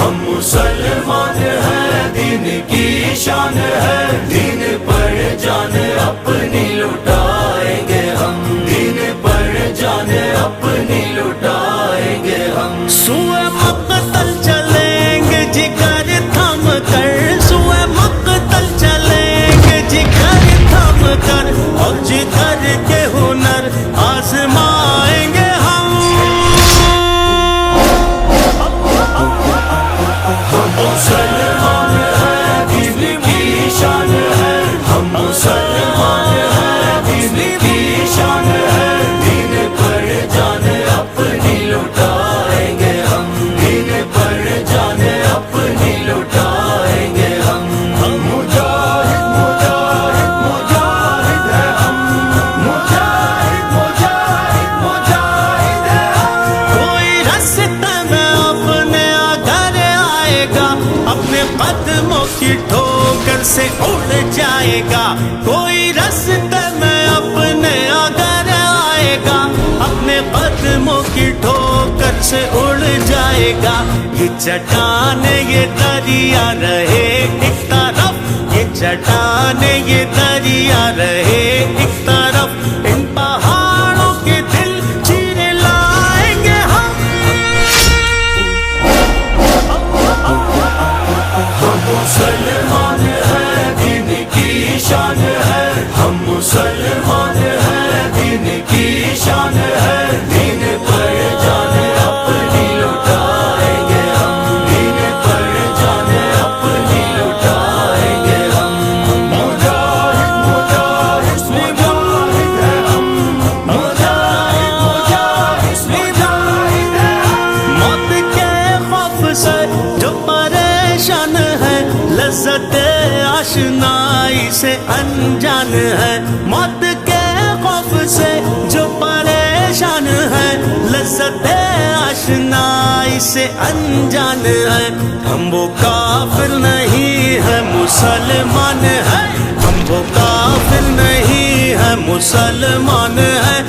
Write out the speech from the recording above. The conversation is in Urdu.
ہم مسلمان ہیں، دین کی شان ہے، دین پر جان اپنی لٹائیں گے ہم، دین پر جان اپنی لٹائیں گے ہم۔ سوئے مقتل چلیں گے جگر تھم کر، سوئے مقتل چلیں گے جگر تھم کر، اور جگر کے ہنر آزمائیں گے ہم۔ ہم مسلمان ہیں، دین کی شان ہے، ہم مسلمان ہیں، دین کی شان ہے، دین پر جان اپنی لٹائیں گے ہم، دین پر جان اپنی لٹائیں گے ہم۔ ہم مجاہد مجاہد مجاہد ہیں ہم، مجاہد مجاہد مجاہد ہیں ہم۔ کوئی راستے میں اپنے گھر آئے گا، اپنے قدموں کی ٹھوکر سے اڑ جائے گا۔ کوئی راستے میں اپنے گھر آئے گا، اپنے قدموں کی ٹھوکر سے اڑ جائے گا۔ یہ چٹان یہ دریا رہے ایک طرف، یہ چٹان یہ دریا رہے ایک طرف، ان پہاڑوں کے دل چیر لائیں گے ہم۔ ہم مسلمان ہیں، دین کی شان ہے، ہم مسلمان ہیں، دین کی شان ہے، دین پر جان اپنی لٹائیں گے ہم، دین پر جان اپنی لٹائیں گے ہم۔ مجاہد مجاہد مجاہد ہیں ہم، مجاہد مجاہد مجاہد ہیں ہم۔ موت کے خوف سے جو پریشان ہے، لذت آشنائی سے انجان ہے۔ موت کے خوف سے جو پریشان ہے، لذت آشنائی سے انجان ہے۔ ہم وہ کافر نہیں ہے مسلمان ہے، ہم وہ کافر نہیں ہے مسلمان ہے۔